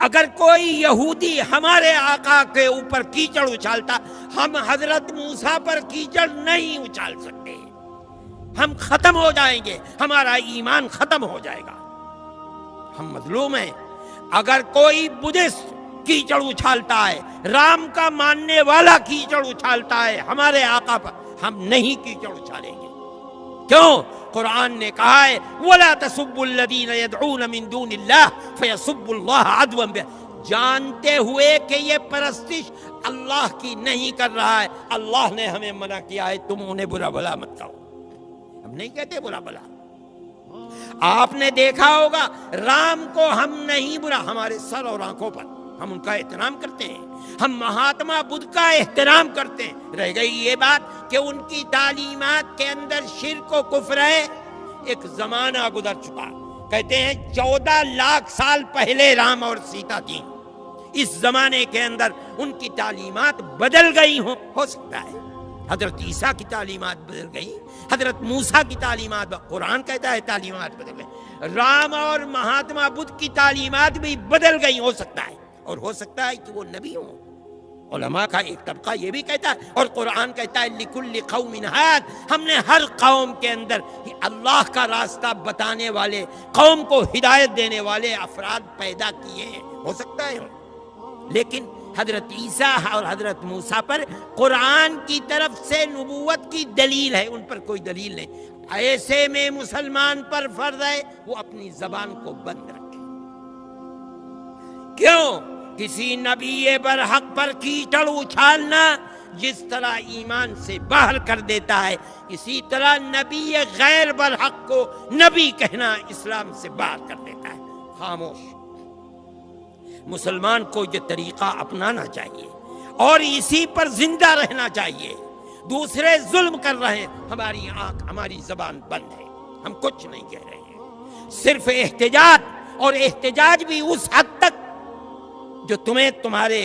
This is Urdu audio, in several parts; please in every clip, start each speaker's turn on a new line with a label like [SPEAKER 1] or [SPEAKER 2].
[SPEAKER 1] اگر کوئی یہودی ہمارے آقا کے اوپر کیچڑ اچھالتا، ہم حضرت موسیٰ پر کیچڑ نہیں اچھال سکتے، ہم ختم ہو جائیں گے، ہمارا ایمان ختم ہو جائے گا، ہم مظلوم ہیں۔ اگر کوئی بدھسٹ کیچڑ اچھالتا ہے، رام کا ماننے والا کیچڑ اچھالتا ہے ہمارے آقا پر، ہم نہیں کیچڑ اچھالیں گے۔ کیوں؟ قرآن نے کہا ہے وَلَا تَسُبُّوا الَّذِينَ يَدْعُونَ مِن دُونِ اللَّهِ فَيَسُبُّوا اللَّهَ عَدْوًا جانتے ہوئے کہ یہ پرستش اللہ کی نہیں کر رہا ہے، اللہ نے ہمیں منع کیا ہے تم انہیں برا بھلا مت کہو، ہم نہیں کہتے برا بھلا۔ آپ نے دیکھا ہوگا رام کو ہم نہیں برا، ہمارے سر اور آنکھوں پر ہم ان کا احترام کرتے ہیں، ہم مہاتما بدھ کا احترام کرتے ہیں۔ رہ گئی یہ بات کہ ان کی تعلیمات کے اندر شرک و کفر ہے۔ ایک زمانہ گزر چکا، کہتے ہیں 14 لاکھ سال پہلے رام اور سیتا تھی، اس زمانے کے اندر ان کی تعلیمات بدل گئی ہو سکتا ہے حضرت عیسیٰ کی تعلیمات بدل گئی، حضرت موسیٰ کی تعلیمات، قرآن کہتا ہے تعلیمات بدل گئی، رام اور مہاتما بدھ کی تعلیمات بھی بدل گئی ہو سکتا ہے، اور ہو سکتا ہے کہ وہ نبی ہوں۔ علماء کا ایک طبقہ یہ بھی کہتا ہے، اور قرآن کہتا ہے لِكُلِّ قَوْمٍ ہَادٍ، ہم نے ہر قوم کے اندر اللہ کا راستہ بتانے والے، قوم کو ہدایت دینے والے افراد پیدا کیے ہیں، ہو سکتا ہے۔ لیکن حضرت عیسیٰ اور حضرت موسیٰ پر قرآن کی طرف سے نبوت کی دلیل ہے، ان پر کوئی دلیل نہیں۔ ایسے میں مسلمان پر فرض ہے وہ اپنی زبان کو بند رکھے۔ کیوں؟ کسی نبی برحق پر کیچڑ اچھالنا جس طرح ایمان سے باہر کر دیتا ہے، اسی طرح نبی غیر برحق کو نبی کہنا اسلام سے باہر کر دیتا ہے۔ خاموش۔ مسلمان کو یہ طریقہ اپنانا چاہیے اور اسی پر زندہ رہنا چاہیے۔ دوسرے ظلم کر رہے ہیں، ہماری آنکھ، ہماری زبان بند ہے، ہم کچھ نہیں کہہ رہے ہیں، صرف احتجاج، اور احتجاج بھی اس حد تک جو تمہیں تمہارے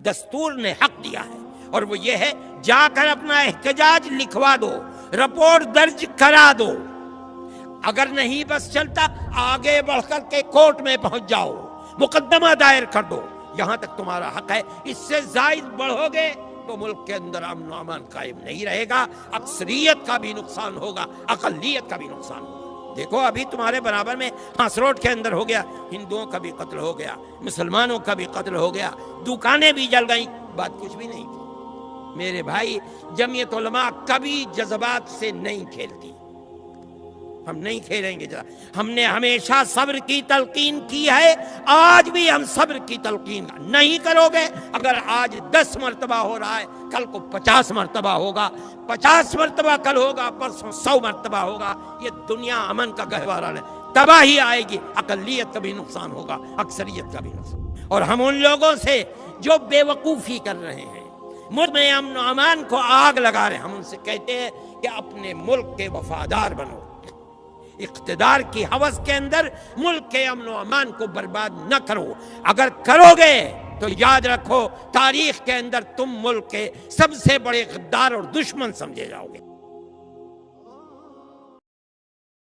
[SPEAKER 1] دستور نے حق دیا ہے، اور وہ یہ ہے جا کر اپنا احتجاج لکھوا دو، رپورٹ درج کرا دو۔ اگر نہیں بس چلتا آگے بڑھ کر کے کورٹ میں پہنچ جاؤ، مقدمہ دائر کر دو، یہاں تک تمہارا حق ہے۔ اس سے زائد بڑھو گے تو ملک کے اندر امن و امان قائم نہیں رہے گا، اکثریت کا بھی نقصان ہوگا، اقلیت کا بھی نقصان ہوگا۔ دیکھو ابھی تمہارے برابر میں ہانس روڈ کے اندر ہو گیا، ہندوؤں کا بھی قتل ہو گیا، مسلمانوں کا بھی قتل ہو گیا، دکانیں بھی جل گئیں، بات کچھ بھی نہیں تھی۔ میرے بھائی، جمعیت علماء کبھی جذبات سے نہیں کھیلتی، ہم نہیں کھیلیں گے۔ ہم نے ہمیشہ صبر کی تلقین کی ہے، آج بھی ہم صبر کی تلقین نہیں کرو گے۔ اگر آج 10 مرتبہ ہو رہا ہے، کل کو 50 مرتبہ ہوگا، 50 مرتبہ کل ہوگا، پرسوں 100 مرتبہ ہوگا۔ یہ دنیا امن کا گہوارہ ہے، تباہی آئے گی، اقلیت کا بھی نقصان ہوگا، اکثریت کا بھی نقصان۔ اور ہم ان لوگوں سے جو بے وقوفی کر رہے ہیں، ملک میں امن و امان کو آگ لگا رہے ہیں، ہم ان سے کہتے ہیں کہ اپنے ملک کے وفادار بنو، اقتدار کی ہوس کے اندر ملک کے امن و امان کو برباد نہ کرو۔ اگر کرو گے تو یاد رکھو تاریخ کے اندر تم ملک کے سب سے بڑے غدار اور دشمن سمجھے جاؤ گے۔